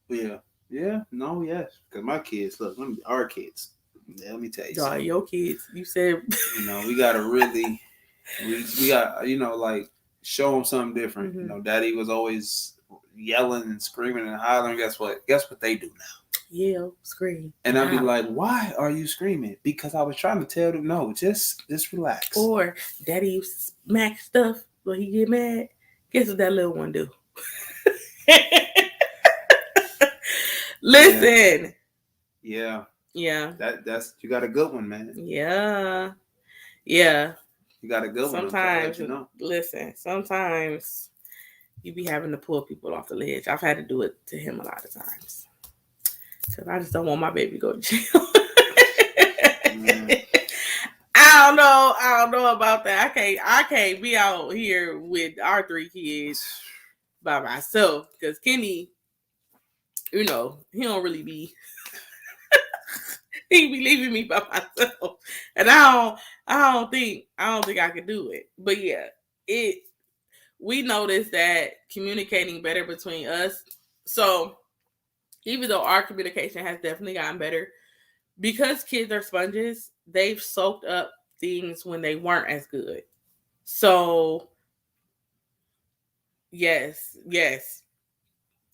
Yes. Because my kids, look, our kids. Let me tell you something. Your kids, you said. We got to really, we got, like, show them something different. Mm-hmm. Daddy was always yelling and screaming and hollering. Guess what they do now? Yell, scream. And I'd be like, why are you screaming? Because I was trying to tell them, no, just relax. Or Daddy used to smack stuff when he get mad. Guess what that little one do? Listen. Yeah. Yeah. That's you got a good one, man. Yeah. Yeah. You got a good one. I'm trying to let Sometimes, you know. listen, sometimes you be having to pull people off the ledge. I've had to do it to him a lot of times. Because I just don't want my baby to go to jail. I don't know about that. I can't be out here with our 3 kids by myself. Because Kenny, he don't really be he be leaving me by myself. And I don't think I could do it. But yeah, we noticed that communicating better between us. So even though our communication has definitely gotten better, because kids are sponges, they've soaked up things when they weren't as good. So yes,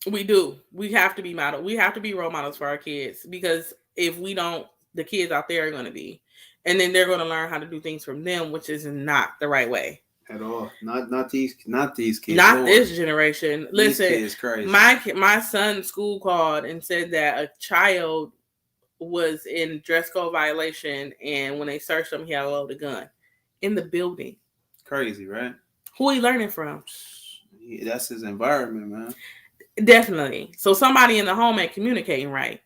we do. We have to be model. We have to be role models for our kids, because if we don't, the kids out there are going to be, and then they're going to learn how to do things from them, which is not the right way at all. Not these kids. Not this generation. Listen, kids crazy. My son's school called and said that a child was in dress code violation, and when they searched him, he had a loaded gun in the building. Crazy, right? Who he learning from? That's his environment, man. Definitely. So somebody in the home ain't communicating right.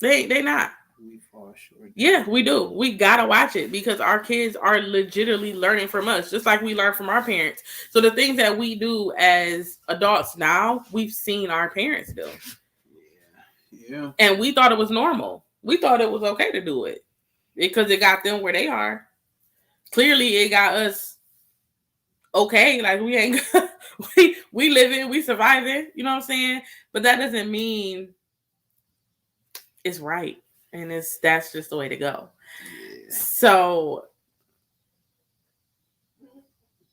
They not. We fall short. Yeah, we do. We gotta watch it, because our kids are legitimately learning from us, just like we learn from our parents. So the things that we do as adults now, we've seen our parents do. Yeah. And we thought it was normal. We thought it was okay to do it because it got them where they are. Clearly, it got us okay. Like we ain't we living, we surviving. You know what I'm saying? But that doesn't mean it's right, and that's just the way to go. Yeah. So,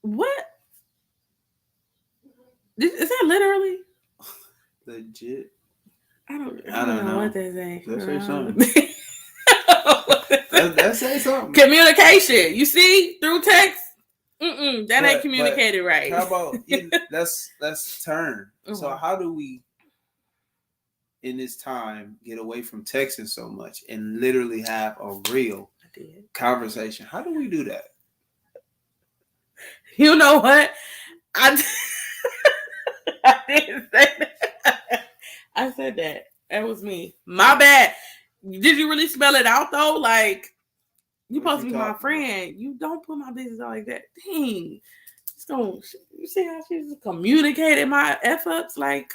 what is that? Literally, legit. I don't know what they say. Let's say something. Let's say something. Communication. You see, through text. That ain't communicated right. How about let's turn. Mm-hmm. So how do we, in this time, get away from texting so much and literally have a real conversation? How do we do that? You know what? I didn't say that. I said that. That was me. My bad. Did you really spell it out though? Like, you supposed to be my friend. About? You don't put my business out like that. Dang. You see how she just communicated my F ups? Like,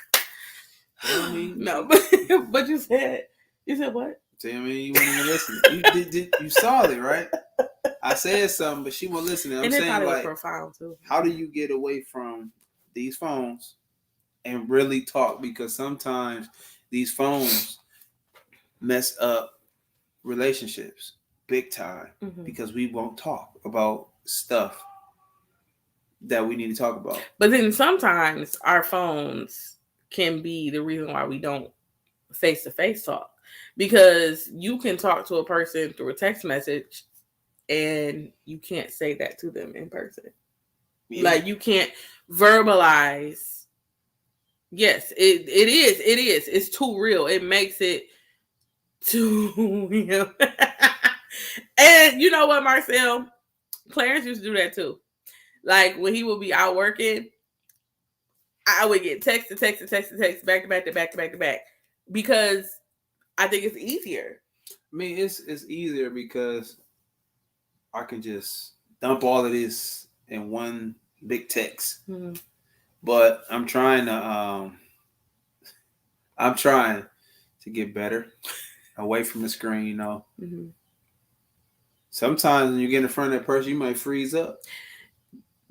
no, but you said what? See, I mean, you weren't even listening. You saw it, right? I said something, but she wasn't listening. I'm saying, like, profound too. How do you get away from these phones and really talk? Because sometimes these phones mess up relationships big time, because we won't talk about stuff that we need to talk about. But then sometimes our phones can be the reason why we don't face-to-face talk, because you can talk to a person through a text message and you can't say that to them in person. Yeah. Like, you can't verbalize. Yes, it is. It's too real. It makes it too real. And you know what, Marcel? Clarence used to do that too. Like, when he would be out working, I would get text back to back, because I think it's easier. I mean, it's easier because I can just dump all of this in one big text. Mm-hmm. But I'm trying to get better away from the screen, you know. Mm-hmm. Sometimes when you get in front of that person, you might freeze up.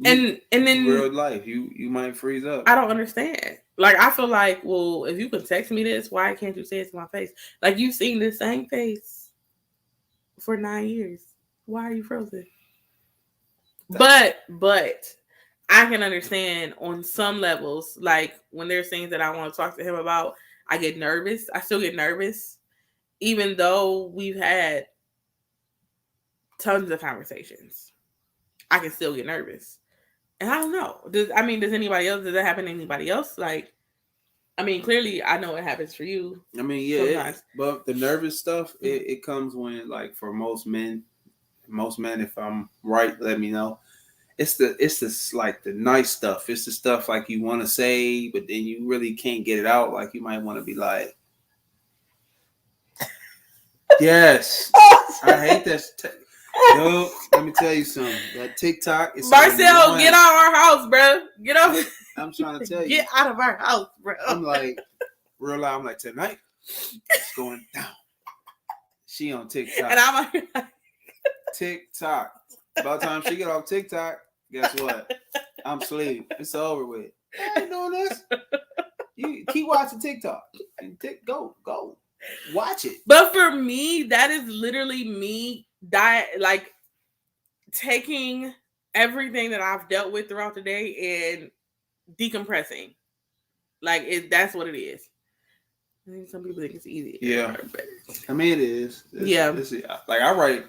And then real life, you might freeze up. I don't understand. Like, I feel like, well, if you can text me this, why can't you say it to my face? Like, you've seen this same face for 9 years. Why are you frozen? But I can understand on some levels, like when there's things that I want to talk to him about, I get nervous. I still get nervous, even though we've had tons of conversations. I can still get nervous. And I don't know. Does that happen to anybody else? Like, I mean, clearly, I know it happens for you. I mean, yeah, sometimes. but the nervous stuff, it comes when, like, for most men, if I'm right, let me know. It's this like the nice stuff. It's the stuff like you want to say, but then you really can't get it out. Like you might want to be like, yes, I hate that. Yo, let me tell you something. That TikTok is Marcel, get out of our house, bro. Get up. I'm trying to tell you. Get out of our house, bro. I'm like, real loud. I'm like, tonight it's going down. She on TikTok. And I'm like, TikTok. By the time she get off TikTok, guess what? I'm asleep. It's over with. I ain't doing this. You keep watching TikTok. And go. Watch it. But for me, that is literally me like taking everything that I've dealt with throughout the day and decompressing. Like that's what it is. I think some people think it's easy. Yeah. I mean, it is. It's, like I write,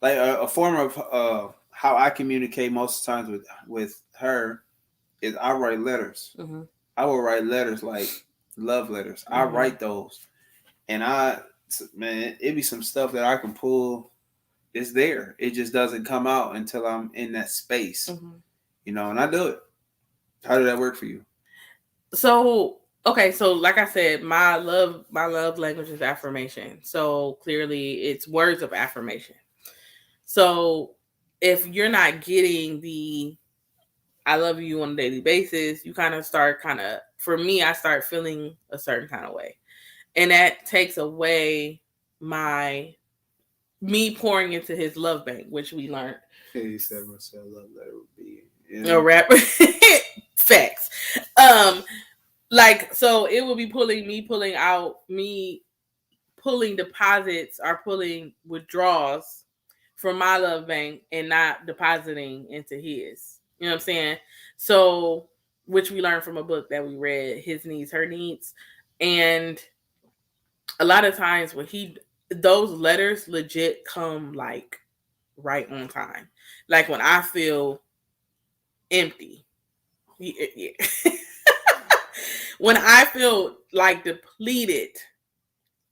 like a form of how I communicate most times with her is I write letters. Mm-hmm. I will write letters like love letters. I write those, and it be some stuff that I can pull. It's there. It just doesn't come out until I'm in that space, and I do it. How did that work for you? So, okay, so like I said, my love language is affirmation. So clearly, it's words of affirmation. So if you're not getting the I love you on a daily basis, you kind of start for me, I start feeling a certain kind of way. And that takes away me pouring into his love bank, which we learned. 87% love letter would be a rap. Facts. So it will be pulling deposits or pulling withdrawals from my love bank and not depositing into his. You know what I'm saying? So, which we learned from a book that we read, His Needs, Her Needs. And a lot of times when those letters legit come like right on time. Like when I feel empty. Yeah. When I feel like depleted,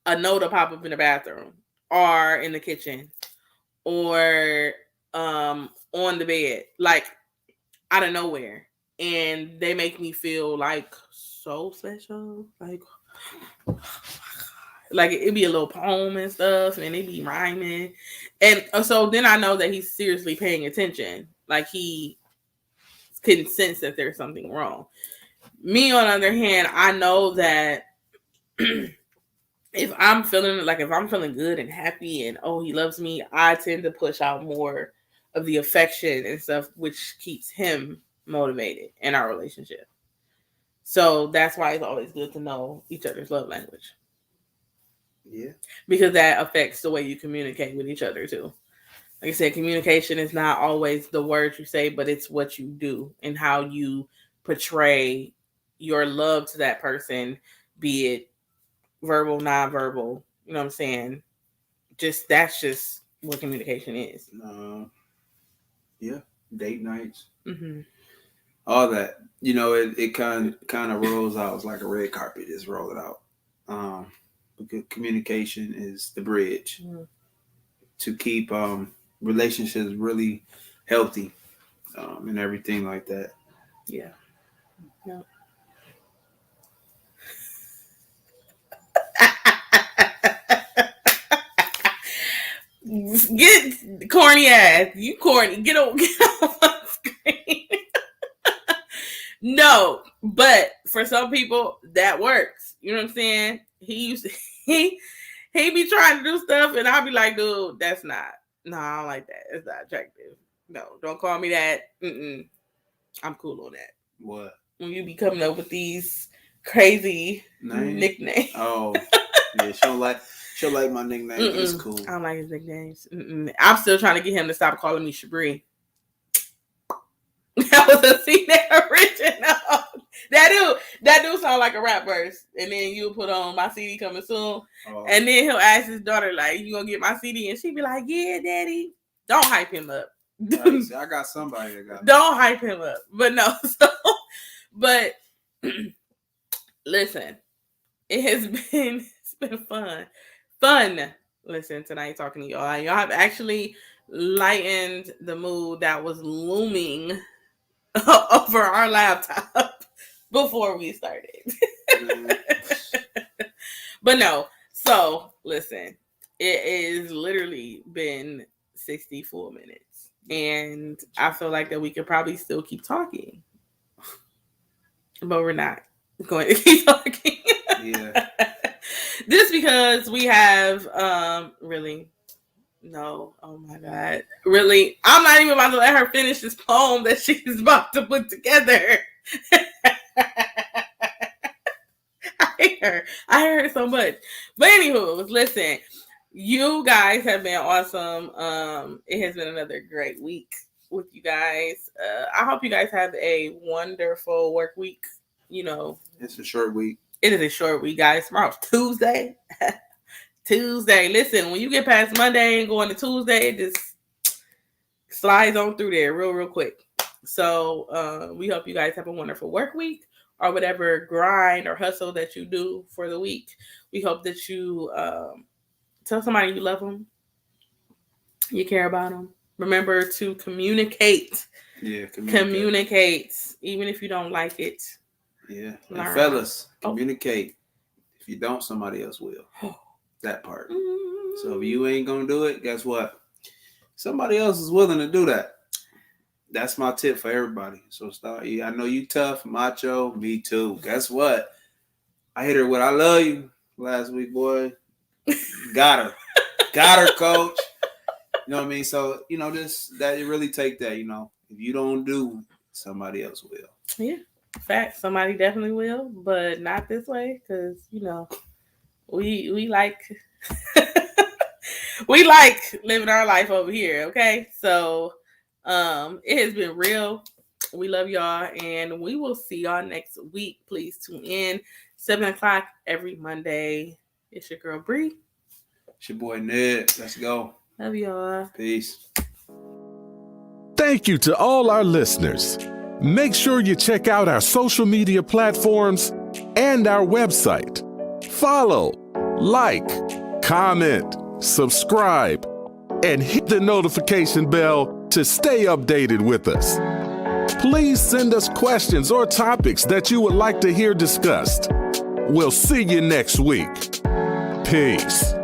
a note will pop up in the bathroom or in the kitchen or on the bed, like out of nowhere. And they make me feel like so special. Like it'd be a little poem and stuff, and it'd be rhyming. And so then I know that he's seriously paying attention. Like he can sense that there's something wrong. Me, on the other hand, I know that if I'm feeling good and happy and he loves me, I tend to push out more of the affection and stuff, which keeps him motivated in our relationship. So that's why it's always good to know each other's love language. Yeah. Because that affects the way you communicate with each other too. Like I said, communication is not always the words you say, but it's what you do and how you portray your love to that person, be it verbal, nonverbal. You know what I'm saying? That's just what communication is. Yeah. Date nights. Mm-hmm. All that. It kind of rolls out. It's like a red carpet. Just roll it out. Because communication is the bridge to keep relationships really healthy and everything like that. Yeah. Yeah. Get corny ass. You corny. Get off my screen. No, but for some people that works. You know what I'm saying? He be trying to do stuff, and I'll be like, dude, that's not. No, I don't like that. It's not attractive. No, don't call me that. I'm cool on that. What? When you be coming up with these crazy nicknames. Oh, yeah, she'll like my nickname. It's cool. I don't like his nicknames. I'm still trying to get him to stop calling me Shabri. That was a CNet original. That dude sound like a rap verse. And then you'll put on my CD coming soon. Oh. And then he'll ask his daughter, like, you gonna get my CD? And she be like, yeah, daddy. Don't hype him up. Right, I got somebody that got Don't hype him up. But no. But Listen, it's been fun. Listen, tonight talking to y'all. Y'all have actually lightened the mood that was looming over our laptop before we started. But no, so listen, it has literally been 60 full minutes. And I feel like that we could probably still keep talking. But we're not going to keep talking. Yeah. Just because we have really no, oh my God. Really, I'm not even about to let her finish this poem that she's about to put together. I hate her so much. But anywho, listen, you guys have been awesome. It has been another great week with you guys. I hope you guys have a wonderful work week. You know, it's a short week. It is a short week, guys. Tomorrow's Tuesday. Tuesday. Listen, when you get past Monday and go into Tuesday, it just slides on through there real quick. So we hope you guys have a wonderful work week or whatever grind or hustle that you do for the week. We hope that you tell somebody you love them, you care about them. Remember to communicate. Yeah, communicate, even if you don't like it. Yeah, and fellas, communicate. If you don't, somebody else will. That part. So if you ain't gonna do it, guess what? Somebody else is willing to do that. That's my tip for everybody. So start. I know you tough, macho. Me too. Guess what? I hit her with "I love you" last week, boy. Got her, coach. You know what I mean? So that you really take that. If you don't do, somebody else will. Yeah. Fact, somebody definitely will, but not this way, because we like we like living our life over here. Okay, so it has been real. We love y'all, and we will see y'all next week. Please tune in 7:00 every Monday. It's your girl Bree. It's your boy Ned. Let's go. Love y'all. Peace. Thank you to all our listeners. Make sure you check out our social media platforms and our website. Follow, like, comment, subscribe, and hit the notification bell to stay updated with us. Please send us questions or topics that you would like to hear discussed. We'll see you next week. Peace.